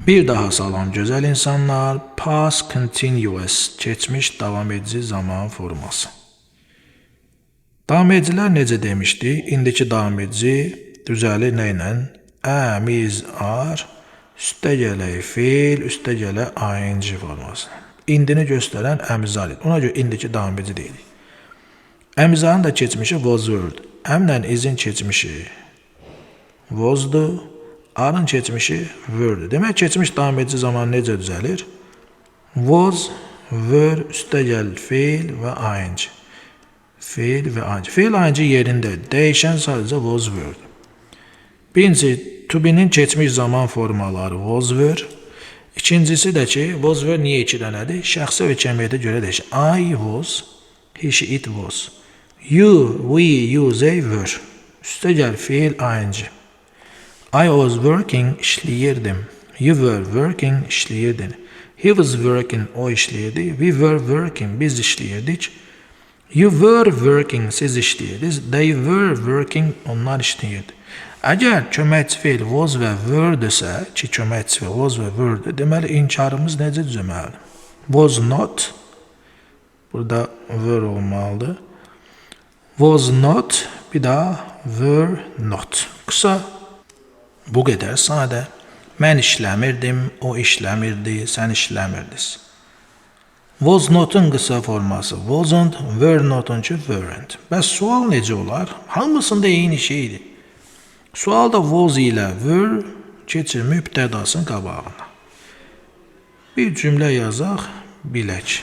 Bir daha salam gözəl insanlar. Past continuous, keçmiş davam edici zaman forması. Davam edicilər necə demişdik? İndiki davam edici düzəlir nə ilə? Am, is, are, üstə gələk fiil, üstə gələk ing forması. İndini göstərən əmzalidir. Ona görə indiki davam edici deyilik. Əmzanın da keçmişi was-word. Əmlə izin keçmişi was-dur. Arın keçmişi were-dur. Demək, keçmiş davam edici zaman necə düzəlir? Was, were, üstə gəl fiil və ing. Fiil və ing. Fiil ing yerində. Dəyişən sadəcə was, were-dur. Birinci, to be-nin keçmiş zaman formaları was, were. İkincisi də ki, was, were niyə 2 dənədir? Şəxsi və cəmiyyətə görə dəyişir. I was, he, she, it was. You, we, you, they were. Üstə gəl fiil ing. I was working, işləyirdim. You were working, işləyirdin. He was working, o işləyirdi. We were working, biz işləyirdik. You were working, siz işləyirdiniz. They were working, onlar işləyirdi. Əgər köməkçi feil was və were-dürsə, ki köməkçi feil was və were-dür, deməli inkarımız necə düzəlməlidir? Was not, burada were olmalıdır. Was not, bir daha were not. Qısa, bu qədər sadə. Mən işləmirdim, o işləmirdi, sən işləmirdiniz. Was not'un qısa forması wasn't, were not'unki weren't. Bəs sual necə olar? Hamısında eyni şeydir. Sualda was ilə were keçir mübtədasının qabağına. Bir cümlə yazaq, bilək.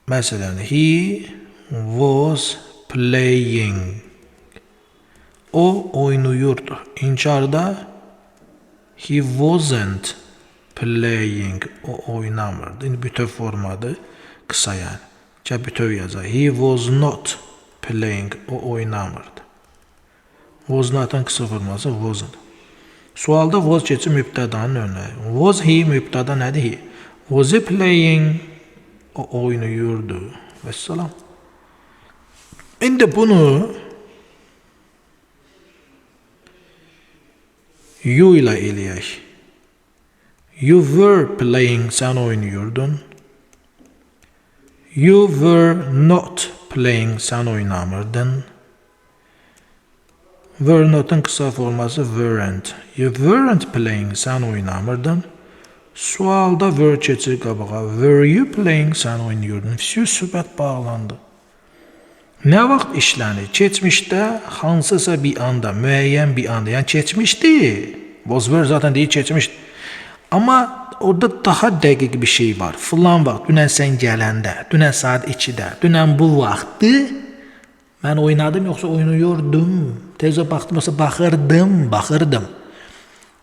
Məsələn, he was playing. O oynuyurdu. İnkarda he wasn't playing. O oynamırdı. İndi bütöv formadır. Qısa yəni. Gəl bütöv yazaq. He was not playing. O oynamırdı. Was not'ın qısa forması wasn't. Sualda was keçir mübtədanın önünə. Was he mübtəda nədir he? Was he playing? O oynuyurdu. Vəssalam. İndi bunu you ilə eləyək. You were playing, sən oynuyordun. You were not playing, sən oynamırdın. Were not'un qısa forması weren't. You weren't playing, sən oynamırdın. Sualda were keçir qabağa. Were you playing, sən oynuyordun. Söhbət bağlandı. Nə vaxt işlənir? Keçmişdə hansısa bir anda, müəyyən bir anda. Yəni keçmişdi. Was were zaten deyil keçmişdi. Amma orada daha dəqiq bir şey var. Filan vaxt, dünən sən gələndə, dünən saat 2-də, dünən bu vaxtı mən oynadım yoxsa oynuyordum. Tezə baxdım yoxsa baxırdım.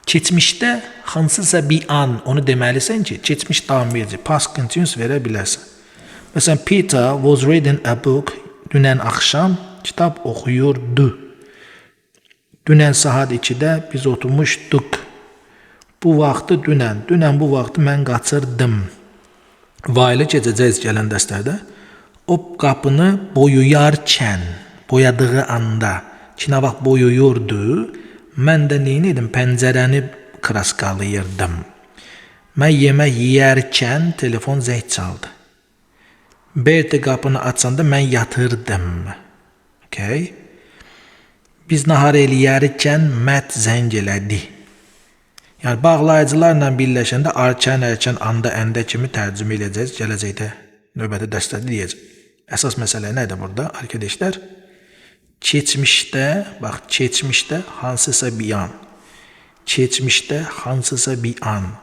Keçmişdə hansısa bir an onu deməlisən ki, keçmiş davam edici, past continuous verə bilərsən. Məsələn, Peter was reading a book. Dünən axşam kitab oxuyurdu. Dünən saat 2-də biz oturmuşduq. Bu vaxtı dünən bu vaxtı mən qaçırdım. Vailə keçəcəyiz gələn dərslərdə. O qapını boyayarkən, boyadığı anda, ki nə vaxt boyuyurdu, mən də neyiniydim? Pəncərəni kraskalayırdım. Mən yemək yeyərkən telefon zəng çaldı. Berti qapını açanda mən yatırdım. Okay. Biz nahar eləyərkən Mət zəng elədi. Yəni, bağlayıcılarla birləşəndə arkan, ərkən, anda, əndə kimi tərcümə edəcəyiz. Gələcəkdə, növbəti dərslərdə deyəcək. Əsas məsələ nədir burada? Arkadaşlar, keçmişdə, bax, keçmişdə hansısa bir an. Keçmişdə hansısa bir an.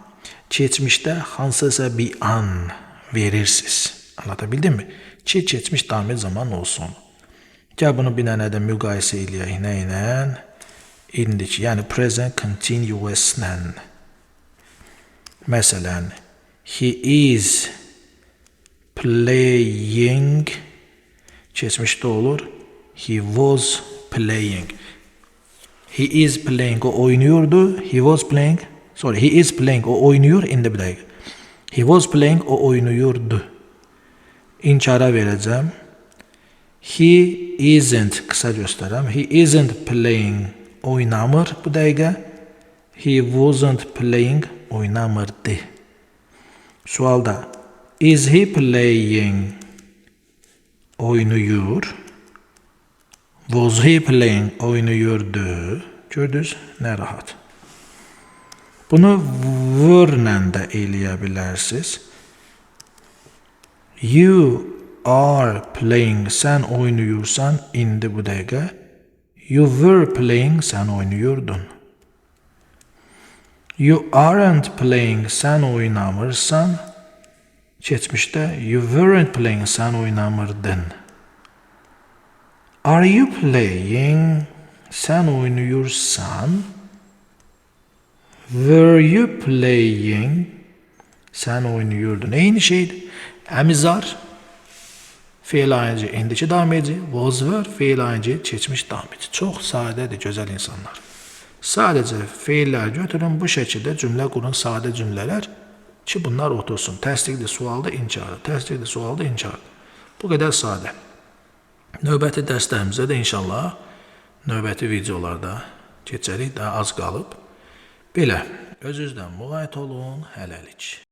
Keçmişdə hansısa bir an verirsiniz. Anlatabildim mi? Ki, keçmiş davam et zaman olsun. Gəl bunu bir dənə də müqayisə eləyək. Nə ilə? İndiki, yəni present continuous-lə. Məsələn, he is playing. Keçmişdə olur. He was playing. He is playing. O oynuyordu. He was playing. Sorry, he is playing. O oynuyor. İndi bir dəqiqə. He was playing. O oynuyordu. İnkara verəcəm. He isn't, qısa göstərəm. He isn't playing. Oynamır bu dəqiqə. He wasn't playing, oynamırdı. Sualda is he playing, oynuyor. Was he playing, oynuyordu. Gördünüz, nə rahat. Bunu were-lə də eləyə bilərsiniz. You are playing, sən oynuyursan indi bu dəqiqə. You were playing, sən oynuyordun. You aren't playing, sən oynamırsan. Keçmişdə you weren't playing, sən oynamırdın. Are you playing, sən oynuyursan. Were you playing, sən oynuyordun. Eyni şeydir. Əmizar, feil ayıncı, indiki davam edici, was were, feil ayıncı, keçmiş davam edici. Çox sadədir, gözəl insanlar. Sadəcə feillər götürün, bu şəkildə cümlə qurun, sadə cümlələr ki, bunlar otursun. Təsdiqli sualda inkardır, təsdiqli sualda inkardır. Bu qədər sadə. Növbəti dərslərimizdə də inşallah növbəti videolarda keçərik, daha az qalıb. Belə, özünüzdən müğayət olun, hələlik.